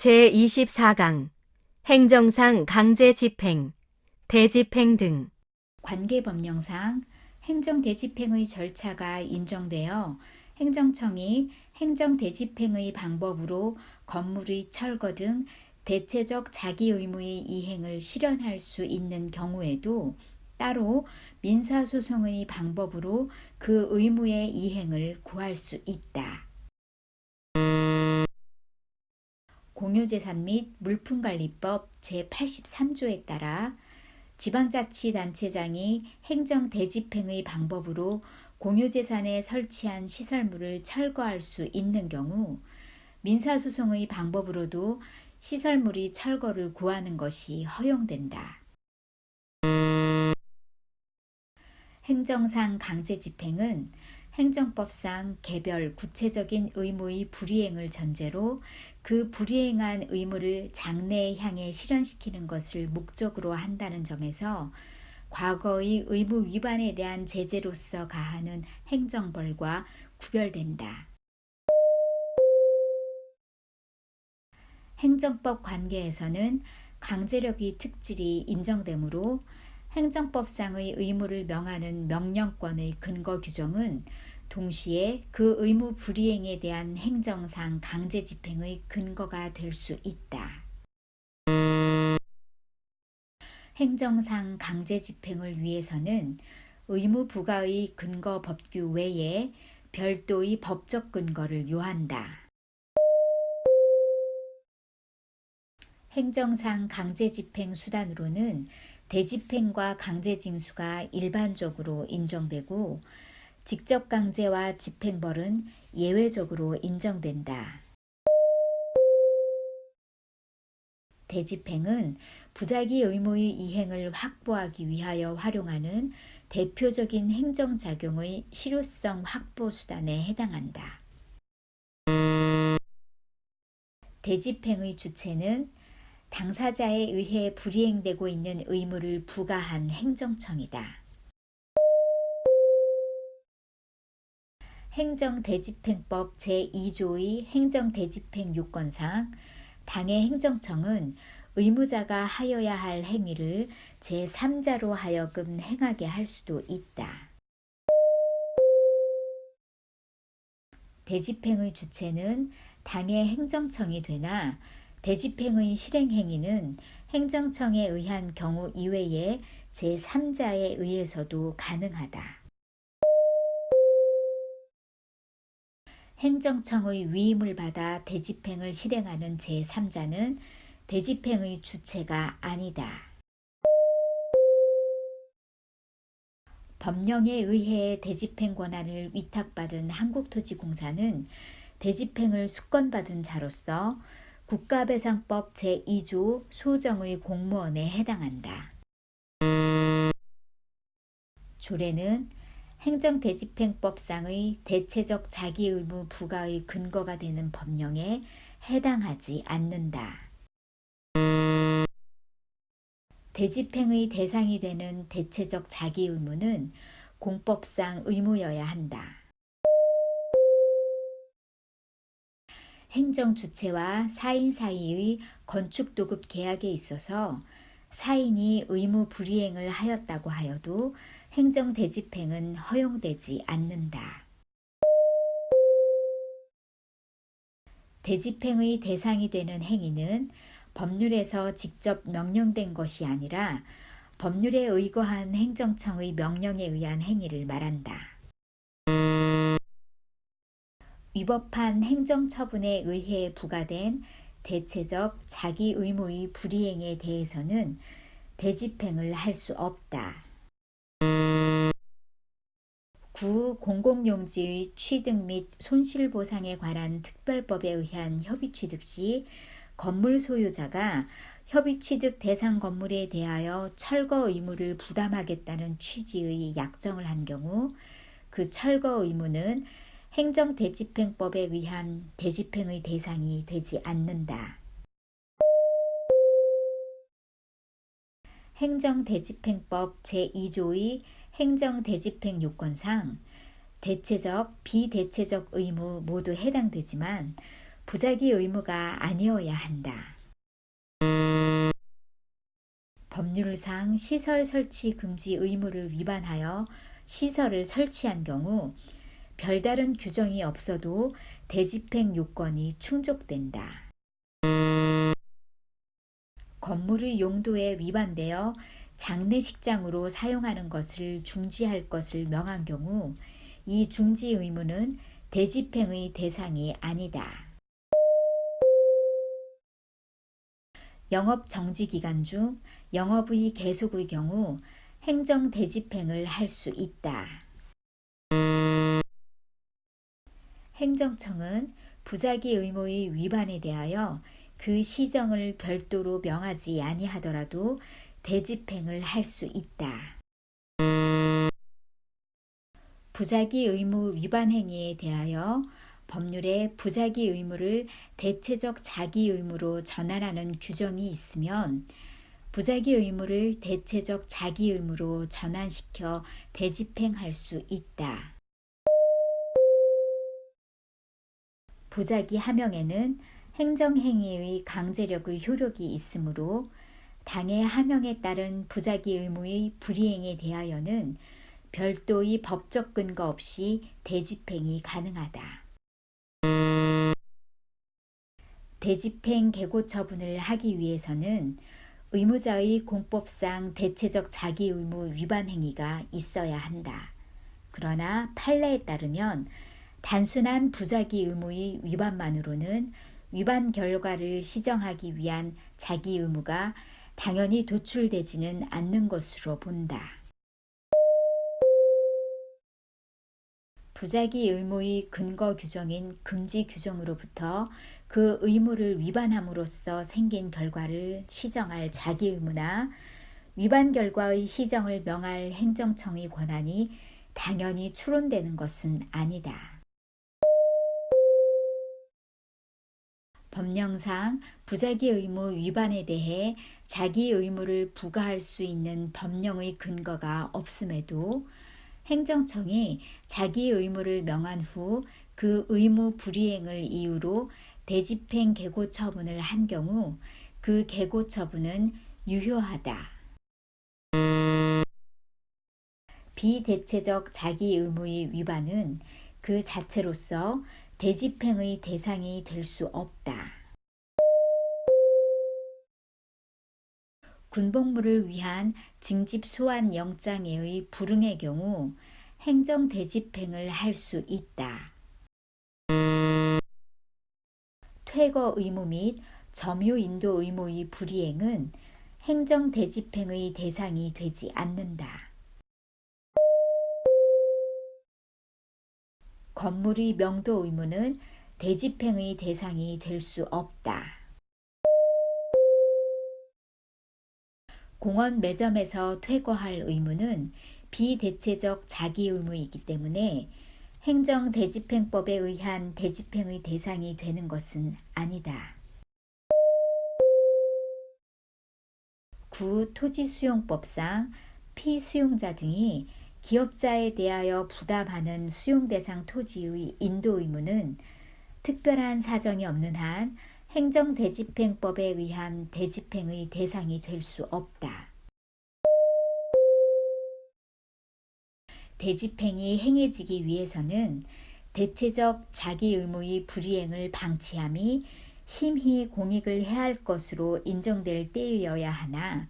제24강 행정상 강제 집행, 대집행 등 관계법령상 행정대집행의 절차가 인정되어 행정청이 행정대집행의 방법으로 건물의 철거 등 대체적 자기의무의 이행을 실현할 수 있는 경우에도 따로 민사소송의 방법으로 그 의무의 이행을 구할 수 있다. 공유재산 및 물품관리법 제83조에 따라 지방자치단체장이 행정대집행의 방법으로 공유재산에 설치한 시설물을 철거할 수 있는 경우 민사소송의 방법으로도 시설물이 철거를 구하는 것이 허용된다. 행정상 강제집행은 행정법상 개별 구체적인 의무의 불이행을 전제로 그 불이행한 의무를 장래에 향해 실현시키는 것을 목적으로 한다는 점에서 과거의 의무 위반에 대한 제재로서 가하는 행정벌과 구별된다. 행정법 관계에서는 강제력의 특질이 인정되므로 행정법상의 의무를 명하는 명령권의 근거 규정은 동시에 그 의무 불이행에 대한 행정상 강제 집행의 근거가 될 수 있다. 행정상 강제 집행을 위해서는 의무 부과의 근거 법규 외에 별도의 법적 근거를 요한다. 행정상 강제 집행 수단으로는 대집행과 강제징수가 일반적으로 인정되고 직접 강제와 집행벌은 예외적으로 인정된다. 대집행은 부작위 의무의 이행을 확보하기 위하여 활용하는 대표적인 행정작용의 실효성 확보 수단에 해당한다. 대집행의 주체는 당사자에 의해 불이행되고 있는 의무를 부과한 행정청이다. 행정대집행법 제2조의 행정대집행 요건상 당해 행정청은 의무자가 하여야 할 행위를 제3자로 하여금 행하게 할 수도 있다. 대집행의 주체는 당해 행정청이 되나 대집행의 실행행위는 행정청에 의한 경우 이외에 제3자에 의해서도 가능하다. 행정청의 위임을 받아 대집행을 실행하는 제3자는 대집행의 주체가 아니다. 법령에 의해 대집행 권한을 위탁받은 한국토지공사는 대집행을 수권받은 자로서 국가배상법 제2조 소정의 공무원에 해당한다. 조례는 행정대집행법상의 대체적 자기의무 부과의 근거가 되는 법령에 해당하지 않는다. 대집행의 대상이 되는 대체적 자기의무는 공법상 의무여야 한다. 행정주체와 사인 사이의 건축도급 계약에 있어서 사인이 의무 불이행을 하였다고 하여도 행정대집행은 허용되지 않는다. 대집행의 대상이 되는 행위는 법률에서 직접 명령된 것이 아니라 법률에 의거한 행정청의 명령에 의한 행위를 말한다. 위법한 행정처분에 의해 부과된 대체적 자기의무의 불이행에 대해서는 대집행을 할 수 없다. 구 공공용지의 취득 및 손실보상에 관한 특별법에 의한 협의취득 시 건물 소유자가 협의취득 대상 건물에 대하여 철거 의무를 부담하겠다는 취지의 약정을 한 경우 그 철거 의무는 행정대집행법에 의한 대집행의 대상이 되지 않는다. 행정대집행법 제2조의 행정대집행 요건상 대체적, 비대체적 의무 모두 해당되지만 부작위 의무가 아니어야 한다. 법률상 시설 설치 금지 의무를 위반하여 시설을 설치한 경우 별다른 규정이 없어도 대집행 요건이 충족된다. 건물의 용도에 위반되어 장례식장으로 사용하는 것을 중지할 것을 명한 경우 이 중지 의무는 대집행의 대상이 아니다. 영업 정지 기간 중 영업의 계속의 경우 행정 대집행을 할 수 있다. 행정청은 부작위 의무의 위반에 대하여 그 시정을 별도로 명하지 아니하더라도 대집행을 할 수 있다. 부작위 의무 위반 행위에 대하여 법률에 부작위 의무를 대체적 자기 의무로 전환하는 규정이 있으면 부작위 의무를 대체적 자기 의무로 전환시켜 대집행할 수 있다. 부작위 하명에는 행정행위의 강제력의 효력이 있으므로 당해 하명에 따른 부작위 의무의 불이행에 대하여는 별도의 법적 근거 없이 대집행이 가능하다. 대집행 계고 처분을 하기 위해서는 의무자의 공법상 대체적 자기 의무 위반 행위가 있어야 한다. 그러나 판례에 따르면 단순한 부작위 의무의 위반만으로는 위반 결과를 시정하기 위한 자기 의무가 당연히 도출되지는 않는 것으로 본다. 부작위 의무의 근거 규정인 금지 규정으로부터 그 의무를 위반함으로써 생긴 결과를 시정할 자기 의무나 위반 결과의 시정을 명할 행정청의 권한이 당연히 추론되는 것은 아니다. 법령상 부작위 의무 위반에 대해 자기 의무를 부과할 수 있는 법령의 근거가 없음에도 행정청이 자기 의무를 명한 후 그 의무 불이행을 이유로 대집행 계고 처분을 한 경우 그 계고 처분은 유효하다. 비대체적 자기 의무의 위반은 그 자체로서 대집행의 대상이 될 수 없다. 군복무를 위한 징집 소환 영장의 불응의 경우 행정 대집행을 할 수 있다. 퇴거 의무 및 점유 인도 의무의 불이행은 행정 대집행의 대상이 되지 않는다. 건물의 명도 의무는 대집행의 대상이 될 수 없다. 공원 매점에서 퇴거할 의무는 비대체적 자기 의무이기 때문에 행정 대집행법에 의한 대집행의 대상이 되는 것은 아니다. 구 토지수용법상 피수용자 등이 기업자에 대하여 부담하는 수용대상 토지의 인도 의무는 특별한 사정이 없는 한 행정대집행법에 의한 대집행의 대상이 될 수 없다. 대집행이 행해지기 위해서는 대체적 자기 의무의 불이행을 방치함이 심히 공익을 해할 것으로 인정될 때여야 하나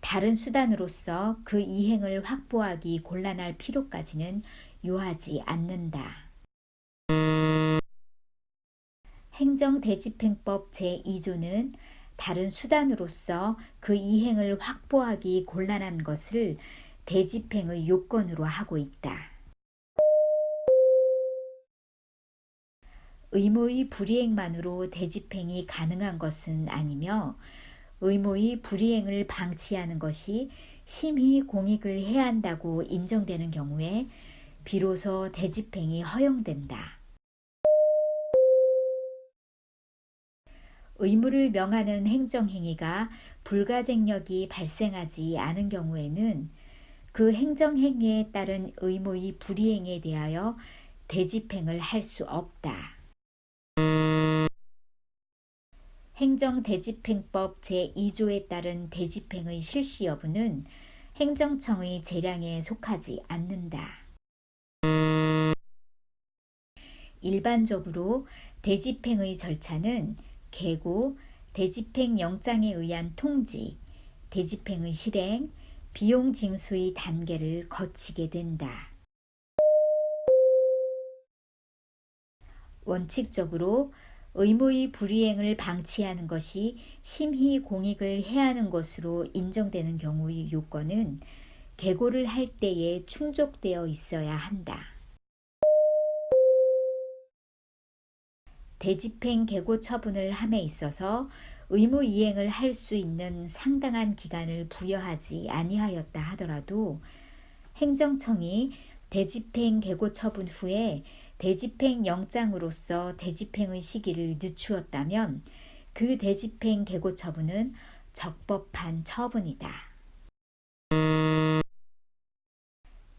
다른 수단으로서 그 이행을 확보하기 곤란할 필요까지는 요하지 않는다. 행정대집행법 제2조는 다른 수단으로서 그 이행을 확보하기 곤란한 것을 대집행의 요건으로 하고 있다. 의무의 불이행만으로 대집행이 가능한 것은 아니며 의무의 불이행을 방치하는 것이 심히 공익을 해야 한다고 인정되는 경우에 비로소 대집행이 허용된다. 의무를 명하는 행정행위가 불가쟁력이 발생하지 않은 경우에는 그 행정행위에 따른 의무의 불이행에 대하여 대집행을 할 수 없다. 행정대집행법 제2조에 따른 대집행의 실시 여부는 행정청의 재량에 속하지 않는다. 일반적으로 대집행의 절차는 계고, 대집행 영장에 의한 통지, 대집행의 실행, 비용 징수의 단계를 거치게 된다. 원칙적으로 의무의 불이행을 방치하는 것이 심히 공익을 해하는 것으로 인정되는 경우의 요건은 계고를 할 때에 충족되어 있어야 한다. 대집행 계고 처분을 함에 있어서 의무 이행을 할 수 있는 상당한 기간을 부여하지 아니하였다 하더라도 행정청이 대집행 계고 처분 후에 대집행 영장으로서 대집행의 시기를 늦추었다면 그 대집행 계고 처분은 적법한 처분이다.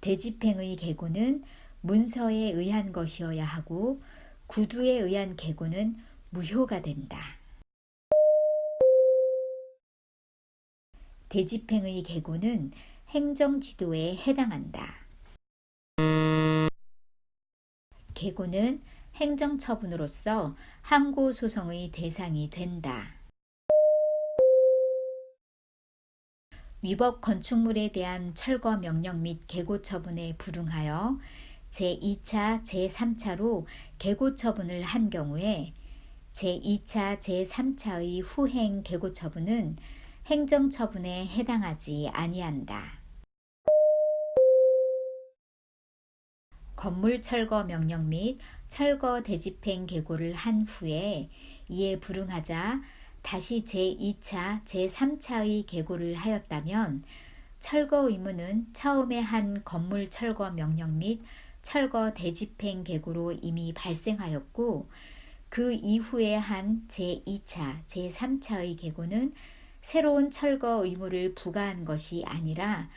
대집행의 계고는 문서에 의한 것이어야 하고 구두에 의한 계고는 무효가 된다. 대집행의 계고는 행정지도에 해당한다. 계고는 행정처분으로서 항고소송의 대상이 된다. 위법 건축물에 대한 철거 명령 및 계고 처분에 불응하여 제2차, 제3차로 계고 처분을 한 경우에 제2차, 제3차의 후행 계고 처분은 행정처분에 해당하지 아니한다. 건물 철거 명령 및 철거 대집행 계고를 한 후에 이에 불응하자 다시 제2차, 제3차의 계고를 하였다면 철거 의무는 처음에 한 건물 철거 명령 및 철거 대집행 계고로 이미 발생하였고 그 이후에 한 제2차, 제3차의 계고는 새로운 철거 의무를 부과한 것이 아니라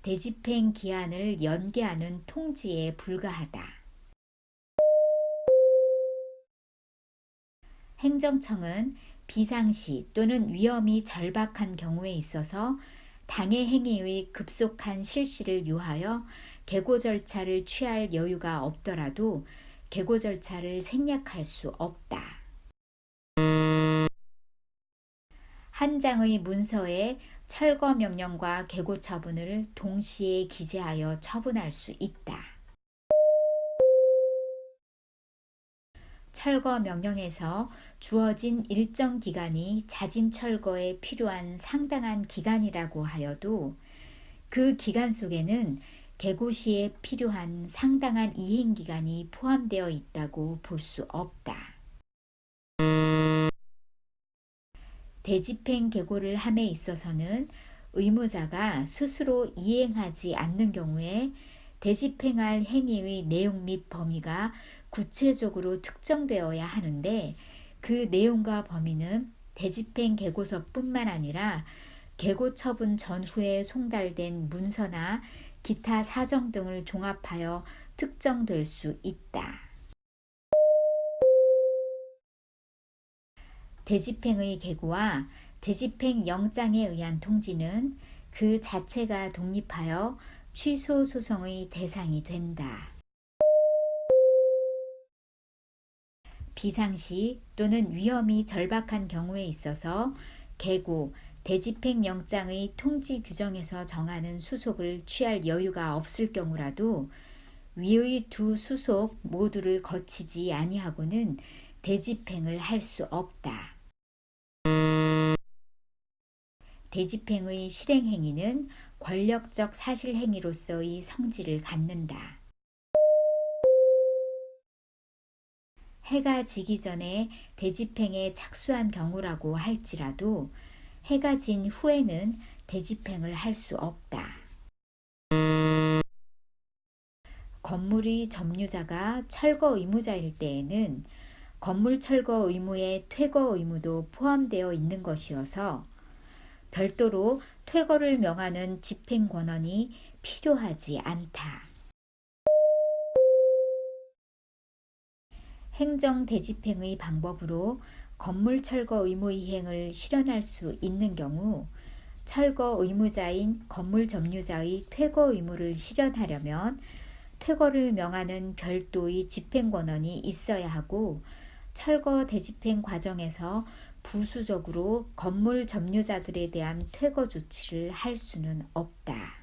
대집행 기한을 연기하는 통지에 불과하다. 행정청은 비상시 또는 위험이 절박한 경우에 있어서 당해 행위의 급속한 실시를 요하여 계고 절차를 취할 여유가 없더라도 계고 절차를 생략할 수 없다. 한 장의 문서에 철거 명령과 계고 처분을 동시에 기재하여 처분할 수 있다. 철거 명령에서 주어진 일정 기간이 자진 철거에 필요한 상당한 기간이라고 하여도 그 기간 속에는 계고 시에 필요한 상당한 이행 기간이 포함되어 있다고 볼 수 없다. 대집행 계고를 함에 있어서는 의무자가 스스로 이행하지 않는 경우에 대집행할 행위의 내용 및 범위가 구체적으로 특정되어야 하는데 그 내용과 범위는 대집행 계고서뿐만 아니라 계고 처분 전후에 송달된 문서나 기타 사정 등을 종합하여 특정될 수 있다. 대집행의 계고와 대집행 영장에 의한 통지는 그 자체가 독립하여 취소 소송의 대상이 된다. 비상시 또는 위험이 절박한 경우에 있어서 계고, 대집행 영장의 통지 규정에서 정하는 수속을 취할 여유가 없을 경우라도 위의 두 수속 모두를 거치지 아니하고는 대집행을 할 수 없다. 대집행의 실행행위는 권력적 사실행위로서의 성질을 갖는다. 해가 지기 전에 대집행에 착수한 경우라고 할지라도 해가 진 후에는 대집행을 할 수 없다. 건물의 점유자가 철거 의무자일 때에는 건물 철거 의무에 퇴거 의무도 포함되어 있는 것이어서 별도로 퇴거를 명하는 집행 권한이 필요하지 않다. 행정 대집행의 방법으로 건물 철거 의무 이행을 실현할 수 있는 경우 철거 의무자인 건물 점유자의 퇴거 의무를 실현하려면 퇴거를 명하는 별도의 집행권한이 있어야 하고 철거 대집행 과정에서 부수적으로 건물 점유자들에 대한 퇴거 조치를 할 수는 없다.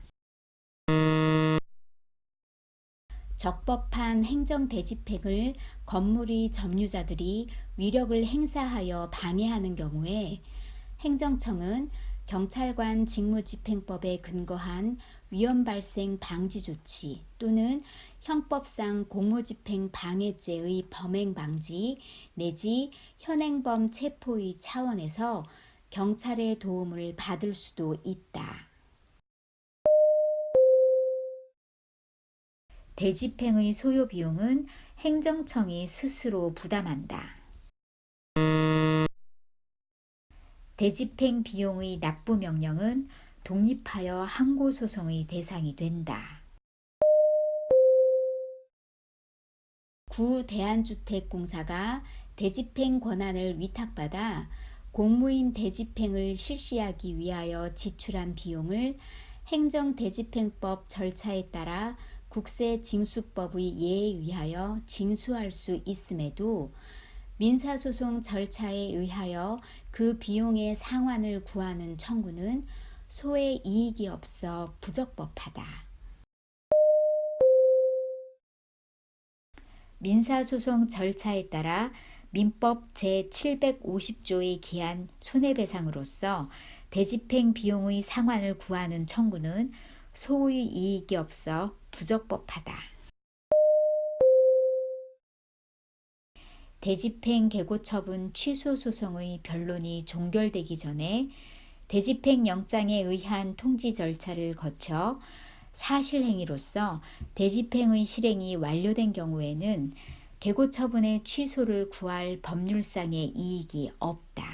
적법한 행정 대집행을 건물의 점유자들이 위력을 행사하여 방해하는 경우에 행정청은 경찰관 직무집행법에 근거한 위험 발생 방지 조치 또는 형법상 공무집행 방해죄의 범행 방지 내지 현행범 체포의 차원에서 경찰의 도움을 받을 수도 있다. 대집행의 소요 비용은 행정청이 스스로 부담한다. 대집행 비용의 납부 명령은 독립하여 항고소송의 대상이 된다. 구 대한주택공사가 대집행 권한을 위탁받아 공무인 대집행을 실시하기 위하여 지출한 비용을 행정대집행법 절차에 따라 국세징수법의 예에 의하여 징수할 수 있음에도 민사소송 절차에 의하여 그 비용의 상환을 구하는 청구는 소의 이익이 없어 부적법하다. 민사소송 절차에 따라 민법 제750조에 기한 손해배상으로서 대집행 비용의 상환을 구하는 청구는 소의 이익이 없어 부적법하다. 대집행 개고처분 취소 소송의 변론이 종결되기 전에 대집행 영장에 의한 통지 절차를 거쳐 사실행위로서 대집행의 실행이 완료된 경우에는 개고처분의 취소를 구할 법률상의 이익이 없다.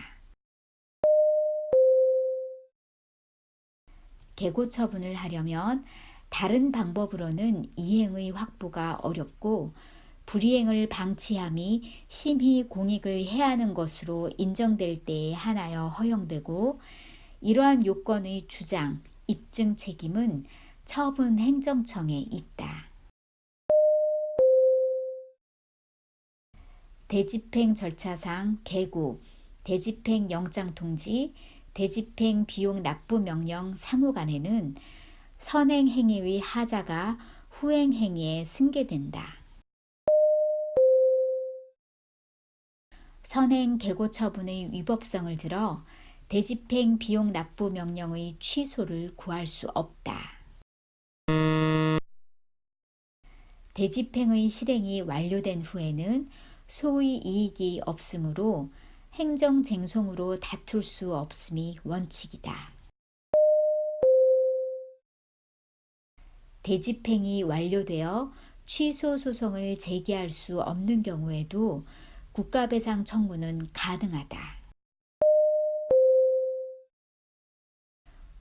개고처분을 하려면 다른 방법으로는 이행의 확보가 어렵고 불이행을 방치함이 심히 공익을 해하는 것으로 인정될 때에 한하여 허용되고 이러한 요건의 주장, 입증 책임은 처분 행정청에 있다. 대집행 절차상 개고, 대집행 영장 통지, 대집행 비용 납부 명령 상호간에는 선행 행위의 하자가 후행 행위에 승계된다. 선행 개고 처분의 위법성을 들어 대집행 비용 납부 명령의 취소를 구할 수 없다. 대집행의 실행이 완료된 후에는 소의 이익이 없으므로 행정쟁송으로 다툴 수 없음이 원칙이다. 대집행이 완료되어 취소 소송을 제기할 수 없는 경우에도 국가배상 청구는 가능하다.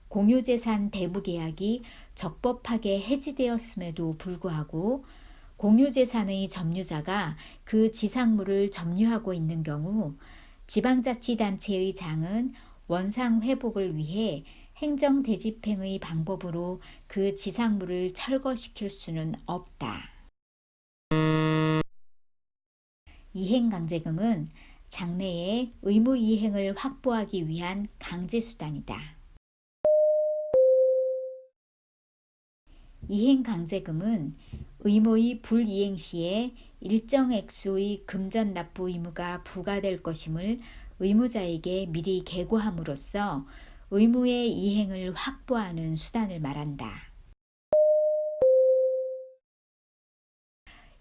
공유재산 대부계약이 적법하게 해지되었음에도 불구하고 공유재산의 점유자가 그 지상물을 점유하고 있는 경우 지방자치단체의 장은 원상 회복을 위해 행정대집행의 방법으로 그 지상물을 철거시킬 수는 없다. 이행강제금은 장래에 의무이행을 확보하기 위한 강제수단이다. 이행강제금은 의무의 불이행 시에 일정 액수의 금전 납부 의무가 부과될 것임을 의무자에게 미리 계고함으로써 의무의 이행을 확보하는 수단을 말한다.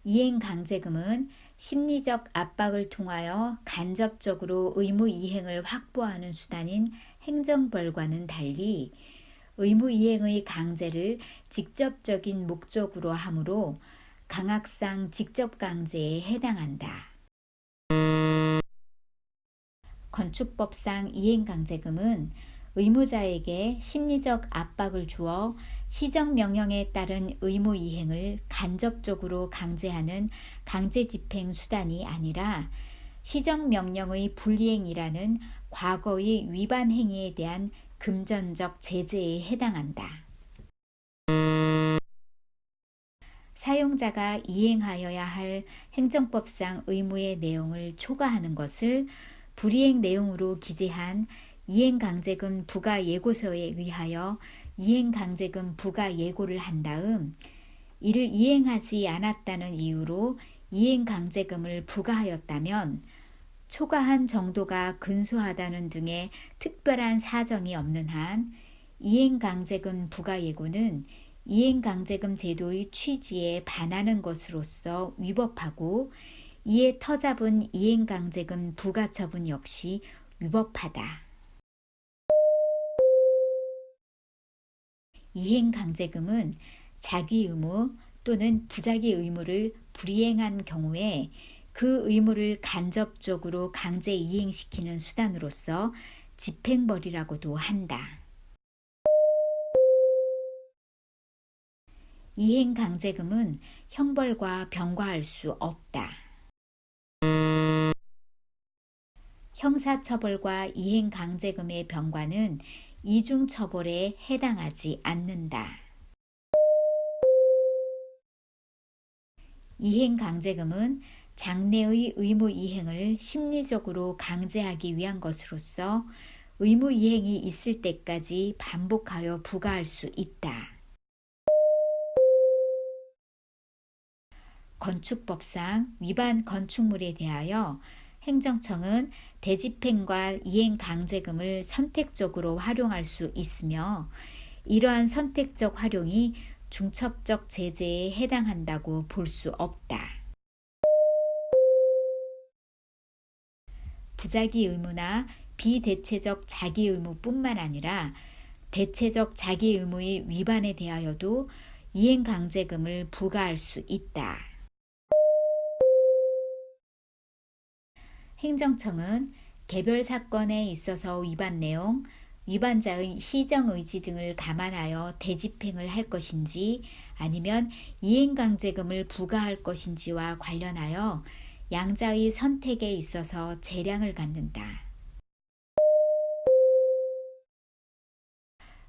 이행강제금은 심리적 압박을 통하여 간접적으로 의무 이행을 확보하는 수단인 행정벌과는 달리 의무 이행의 강제를 직접적인 목적으로 하므로 강학상 직접강제에 해당한다. 건축법상 이행강제금은 의무자에게 심리적 압박을 주어 시정명령에 따른 의무 이행을 간접적으로 강제하는 강제집행 수단이 아니라 시정명령의 불이행이라는 과거의 위반 행위에 대한 금전적 제재에 해당한다. 사용자가 이행하여야 할 행정법상 의무의 내용을 초과하는 것을 불이행 내용으로 기재한 이행강제금 부과 예고서에 의하여 이행강제금 부과 예고를 한 다음 이를 이행하지 않았다는 이유로 이행강제금을 부과하였다면 초과한 정도가 근소하다는 등의 특별한 사정이 없는 한 이행강제금 부과 예고는 이행강제금 제도의 취지에 반하는 것으로서 위법하고 이에 터잡은 이행강제금 부과 처분 역시 위법하다. 이행강제금은 자기 의무 또는 부자기 의무를 불이행한 경우에 그 의무를 간접적으로 강제 이행시키는 수단으로서 집행벌이라고도 한다. 이행강제금은 형벌과 병과할 수 없다. 형사처벌과 이행강제금의 병과는 이중처벌에 해당하지 않는다. 이행강제금은 장래의 의무 이행을 심리적으로 강제하기 위한 것으로서 의무 이행이 있을 때까지 반복하여 부과할 수 있다. 건축법상 위반 건축물에 대하여 행정청은 대집행과 이행강제금을 선택적으로 활용할 수 있으며 이러한 선택적 활용이 중첩적 제재에 해당한다고 볼 수 없다. 부자기 의무나 비대체적 자기 의무뿐만 아니라 대체적 자기 의무의 위반에 대하여도 이행강제금을 부과할 수 있다. 행정청은 개별 사건에 있어서 위반 내용, 위반자의 시정의지 등을 감안하여 대집행을 할 것인지 아니면 이행강제금을 부과할 것인지와 관련하여 양자의 선택에 있어서 재량을 갖는다.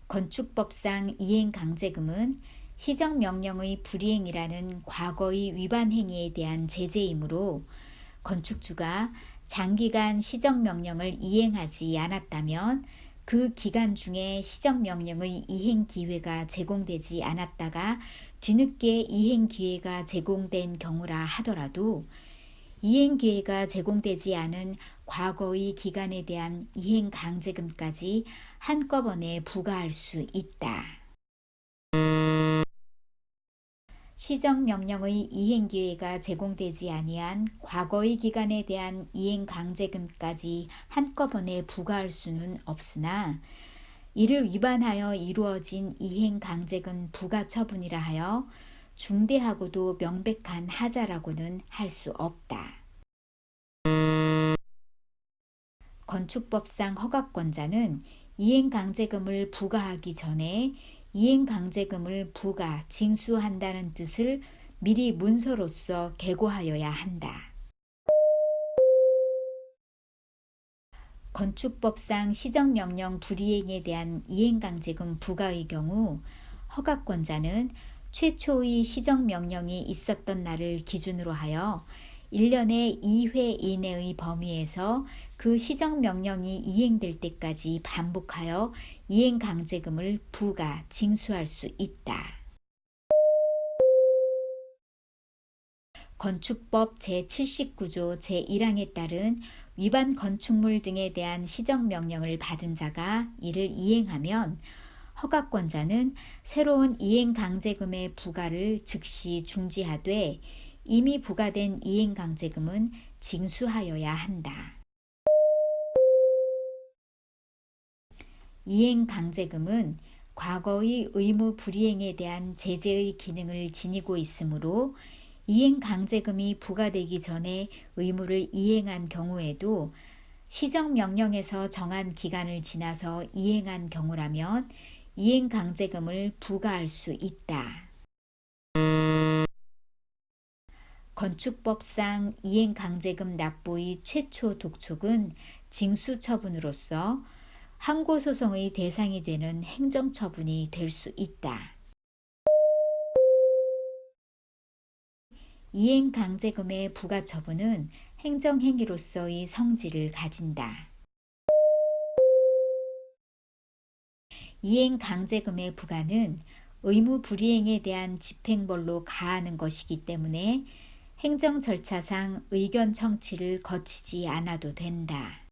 건축법상 이행강제금은 시정명령의 불이행이라는 과거의 위반 행위에 대한 제재이므로 건축주가 장기간 시정명령을 이행하지 않았다면 그 기간 중에 시정명령의 이행 기회가 제공되지 않았다가 뒤늦게 이행 기회가 제공된 경우라 하더라도 이행 기회가 제공되지 않은 과거의 기간에 대한 이행 강제금까지 한꺼번에 부과할 수 있다. 시정명령의 이행 기회가 제공되지 아니한 과거의 기간에 대한 이행 강제금까지 한꺼번에 부과할 수는 없으나 이를 위반하여 이루어진 이행 강제금 부과 처분이라 하여 중대하고도 명백한 하자라고는 할 수 없다. 건축법상 허가권자는 이행강제금을 부과하기 전에 이행강제금을 부과, 징수한다는 뜻을 미리 문서로서 계고하여야 한다. 건축법상 시정명령 불이행에 대한 이행강제금 부과의 경우 허가권자는 최초의 시정명령이 있었던 날을 기준으로 하여 1년에 2회 이내의 범위에서 그 시정명령이 이행될 때까지 반복하여 이행강제금을 부과, 징수할 수 있다. 건축법 제79조 제1항에 따른 위반 건축물 등에 대한 시정명령을 받은 자가 이를 이행하면 허가권자는 새로운 이행강제금의 부과를 즉시 중지하되 이미 부과된 이행강제금은 징수하여야 한다. 이행강제금은 과거의 의무 불이행에 대한 제재의 기능을 지니고 있으므로 이행강제금이 부과되기 전에 의무를 이행한 경우에도 시정명령에서 정한 기간을 지나서 이행한 경우라면 이행강제금을 부과할 수 있다. 건축법상 이행강제금 납부의 최초 독촉은 징수처분으로서 항고소송의 대상이 되는 행정처분이 될 수 있다. 이행강제금의 부가처분은 행정행위로서의 성질을 가진다. 이행강제금의 부과는 의무 불이행에 대한 집행벌로 가하는 것이기 때문에 행정 절차상 의견 청취를 거치지 않아도 된다.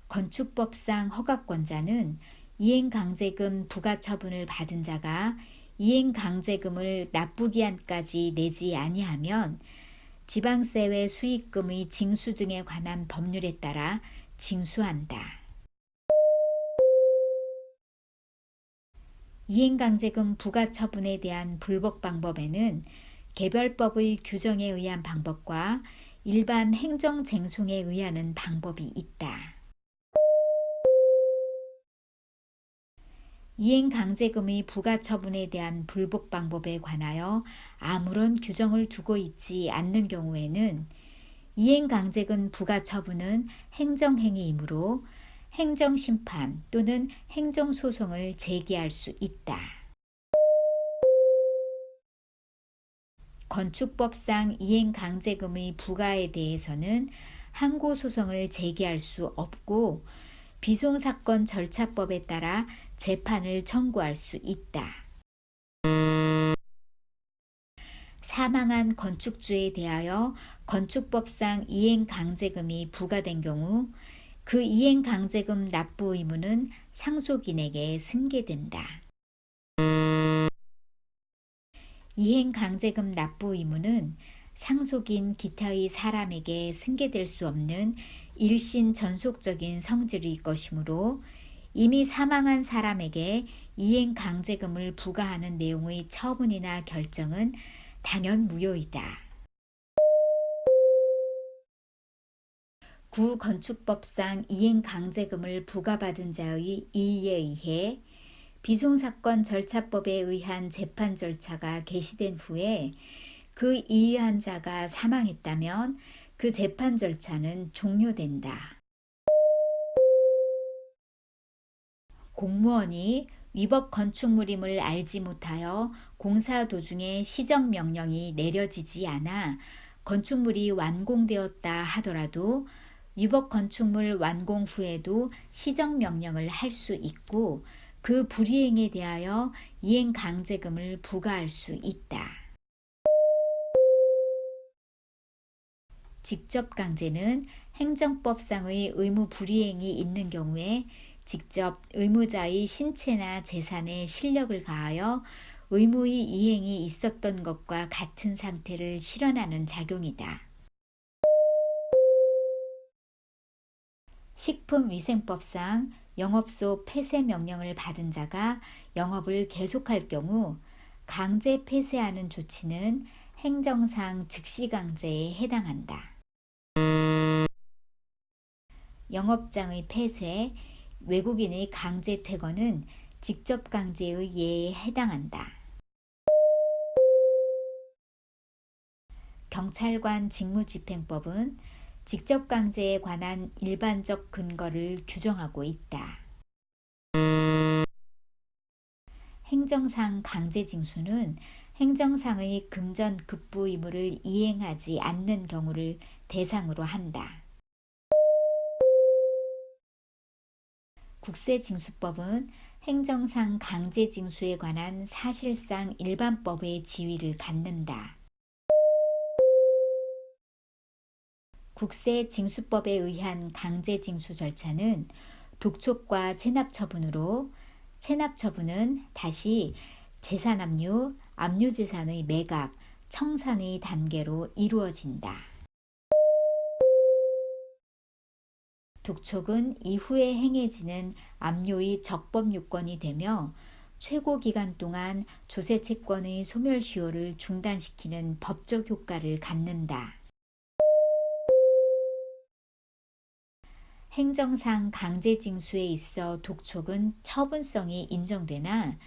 건축법상 허가권자는 이행강제금 부과처분을 받은 자가 이행강제금을 납부기한까지 내지 아니하면 지방세외 수익금의 징수 등에 관한 법률에 따라 징수한다. 이행강제금 부과처분에 대한 불복 방법에는 개별법의 규정에 의한 방법과 일반 행정쟁송에 의하는 방법이 있다. 이행강제금의 부과처분에 대한 불복 방법에 관하여 아무런 규정을 두고 있지 않는 경우에는 이행강제금 부과처분은 행정행위이므로 행정심판 또는 행정소송을 제기할 수 있다. 건축법상 이행강제금의 부과에 대해서는 항고소송을 제기할 수 없고 비송사건 절차법에 따라 재판을 청구할 수 있다. 사망한 건축주에 대하여 건축법상 이행강제금이 부과된 경우 그 이행강제금 납부 의무는 상속인에게 승계된다. 이행강제금 납부 의무는 상속인 기타의 사람에게 승계될 수 없는 일신 전속적인 성질의 것이므로 이미 사망한 사람에게 이행강제금을 부과하는 내용의 처분이나 결정은 당연무효이다. 구건축법상 이행강제금을 부과받은 자의 이의에 의해 비송사건 절차법에 의한 재판 절차가 개시된 후에 그 이의한 자가 사망했다면 그 재판 절차는 종료된다. 공무원이 위법 건축물임을 알지 못하여 공사 도중에 시정명령이 내려지지 않아 건축물이 완공되었다 하더라도 위법 건축물 완공 후에도 시정명령을 할 수 있고 그 불이행에 대하여 이행강제금을 부과할 수 있다. 직접강제는 행정법상의 의무 불이행이 있는 경우에 직접 의무자의 신체나 재산에 실력을 가하여 의무의 이행이 있었던 것과 같은 상태를 실현하는 작용이다. 식품위생법상 영업소 폐쇄 명령을 받은 자가 영업을 계속할 경우 강제 폐쇄하는 조치는 행정상 즉시강제에 해당한다. 영업장의 폐쇄, 외국인의 강제 퇴거는 직접강제의 예에 해당한다. 경찰관 직무집행법은 직접강제에 관한 일반적 근거를 규정하고 있다. 행정상 강제징수는 행정상의 금전급부 의무를 이행하지 않는 경우를 대상으로 한다. 국세징수법은 행정상 강제징수에 관한 사실상 일반법의 지위를 갖는다. 국세징수법에 의한 강제징수 절차는 독촉과 체납처분으로 체납처분은 다시 재산압류, 압류재산의 매각, 청산의 단계로 이루어진다. 독촉은 이후에 행해지는 압류의 적법요건이 되며 최고 기간 동안 조세채권의 소멸시효를 중단시키는 법적 효과를 갖는다. 행정상 강제징수에 있어 독촉은 처분성이 인정되나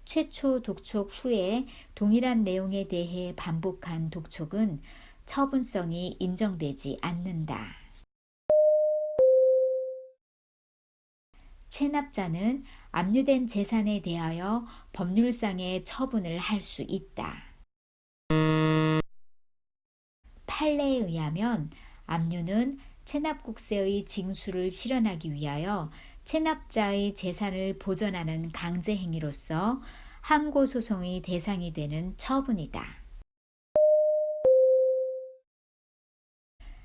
최초 독촉 후에 동일한 내용에 대해 반복한 독촉은 처분성이 인정되지 않는다. 체납자는 압류된 재산에 대하여 법률상의 처분을 할 수 있다. 판례에 의하면 압류는 체납국세의 징수를 실현하기 위하여 체납자의 재산을 보전하는 강제행위로서 항고소송의 대상이 되는 처분이다.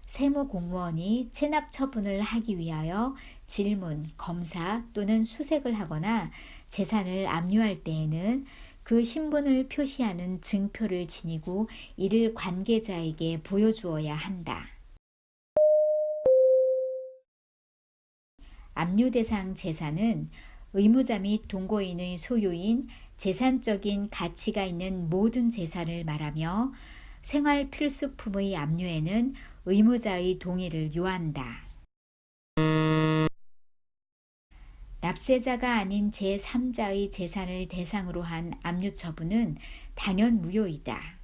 세무공무원이 체납 처분을 하기 위하여 질문, 검사 또는 수색을 하거나 재산을 압류할 때에는 그 신분을 표시하는 증표를 지니고 이를 관계자에게 보여주어야 한다. 압류 대상 재산은 의무자 및 동거인의 소유인 재산적인 가치가 있는 모든 재산을 말하며 생활 필수품의 압류에는 의무자의 동의를 요한다. 납세자가 아닌 제3자의 재산을 대상으로 한 압류 처분은 당연 무효이다.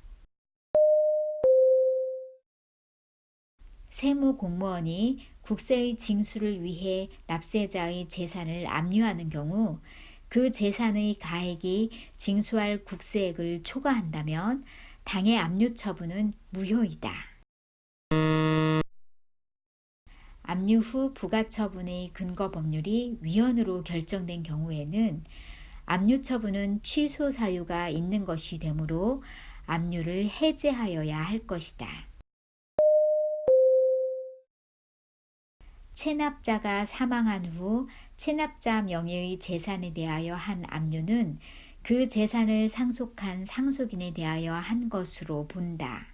세무공무원이 국세의 징수를 위해 납세자의 재산을 압류하는 경우 그 재산의 가액이 징수할 국세액을 초과한다면 당해 압류 처분은 무효이다. 압류 후 부가처분의 근거 법률이 위헌으로 결정된 경우에는 압류 처분은 취소 사유가 있는 것이 되므로 압류를 해제하여야 할 것이다. 체납자가 사망한 후 체납자 명의의 재산에 대하여 한 압류는 그 재산을 상속한 상속인에 대하여 한 것으로 본다.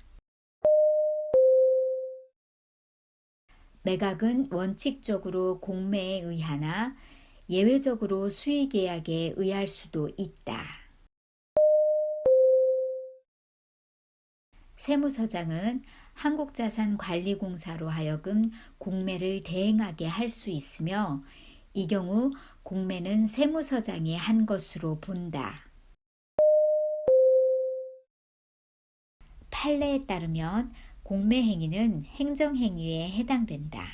매각은 원칙적으로 공매에 의하나 예외적으로 수의계약에 의할 수도 있다. 세무서장은 한국자산관리공사로 하여금 공매를 대행하게 할 수 있으며 이 경우 공매는 세무서장이 한 것으로 본다. 판례에 따르면 공매행위는 행정행위에 해당된다.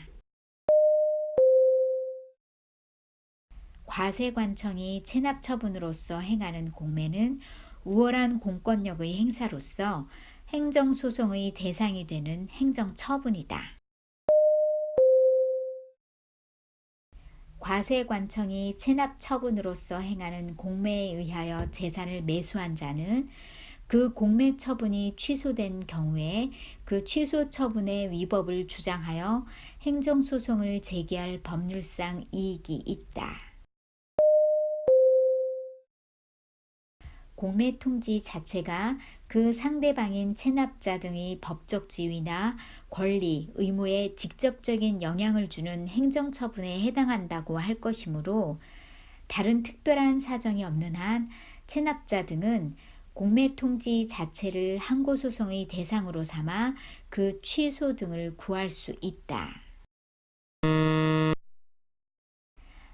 과세관청이 체납처분으로서 행하는 공매는 우월한 공권력의 행사로서 행정소송의 대상이 되는 행정처분이다. 과세관청이 체납처분으로서 행하는 공매에 의하여 재산을 매수한 자는 그 공매 처분이 취소된 경우에 그 취소 처분의 위법을 주장하여 행정소송을 제기할 법률상 이익이 있다. 공매 통지 자체가 그 상대방인 체납자 등의 법적 지위나 권리, 의무에 직접적인 영향을 주는 행정처분에 해당한다고 할 것이므로 다른 특별한 사정이 없는 한 체납자 등은 공매 통지 자체를 항고소송의 대상으로 삼아 그 취소 등을 구할 수 있다.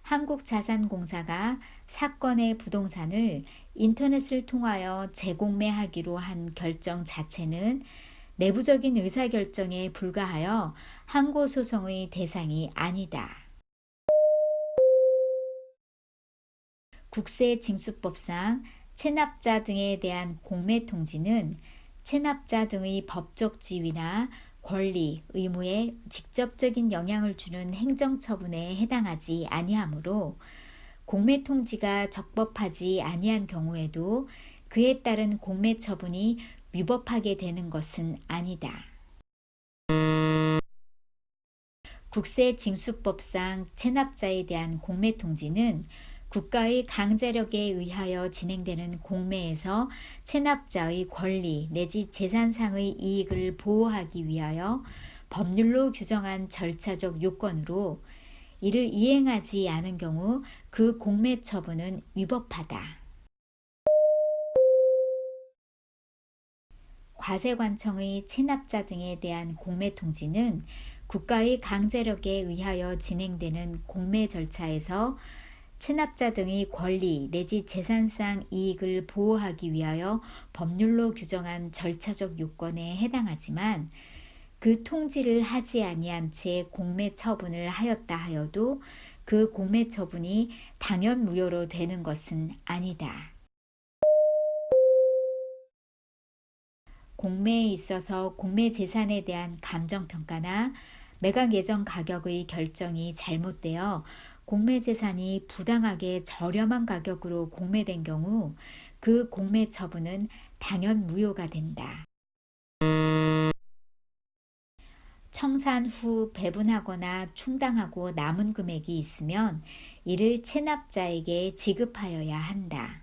한국자산공사가 사건의 부동산을 인터넷을 통하여 재공매하기로 한 결정 자체는 내부적인 의사결정에 불과하여 항고소송의 대상이 아니다. 국세징수법상 체납자 등에 대한 공매 통지는 체납자 등의 법적 지위나 권리, 의무에 직접적인 영향을 주는 행정처분에 해당하지 아니하므로 공매 통지가 적법하지 아니한 경우에도 그에 따른 공매 처분이 위법하게 되는 것은 아니다. 국세징수법상 체납자에 대한 공매 통지는 국가의 강제력에 의하여 진행되는 공매에서 체납자의 권리 내지 재산상의 이익을 보호하기 위하여 법률로 규정한 절차적 요건으로 이를 이행하지 않은 경우 그 공매 처분은 위법하다. 과세관청의 체납자 등에 대한 공매 통지는 국가의 강제력에 의하여 진행되는 공매 절차에서 체납자 등의 권리 내지 재산상 이익을 보호하기 위하여 법률로 규정한 절차적 요건에 해당하지만 그 통지를 하지 아니한 채 공매 처분을 하였다 하여도 그 공매 처분이 당연 무효로 되는 것은 아니다. 공매에 있어서 공매 재산에 대한 감정평가나 매각 예정 가격의 결정이 잘못되어 공매 재산이 부당하게 저렴한 가격으로 공매된 경우 그 공매 처분은 당연 무효가 된다. 청산 후 배분하거나 충당하고 남은 금액이 있으면 이를 체납자에게 지급하여야 한다.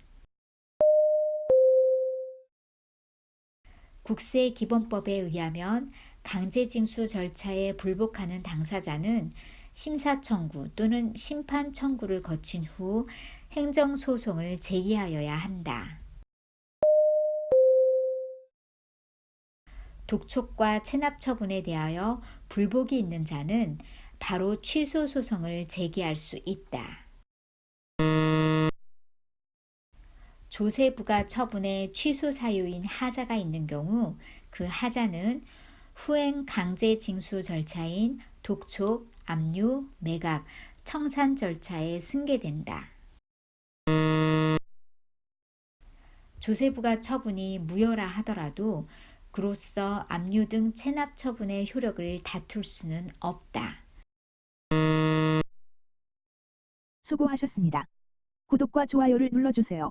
국세기본법에 의하면 강제징수 절차에 불복하는 당사자는 심사청구 또는 심판청구를 거친 후 행정소송을 제기하여야 한다. 독촉과 체납처분에 대하여 불복이 있는 자는 바로 취소소송을 제기할 수 있다. 조세부가 처분에 취소 사유인 하자가 있는 경우 그 하자는 후행 강제징수 절차인 독촉, 압류, 매각, 청산 절차에 승계된다. 조세부가 처분이 무효라 하더라도 그로써 압류 등 체납 처분의 효력을 다툴 수는 없다. 수고하셨습니다. 구독과 좋아요를 눌러주세요.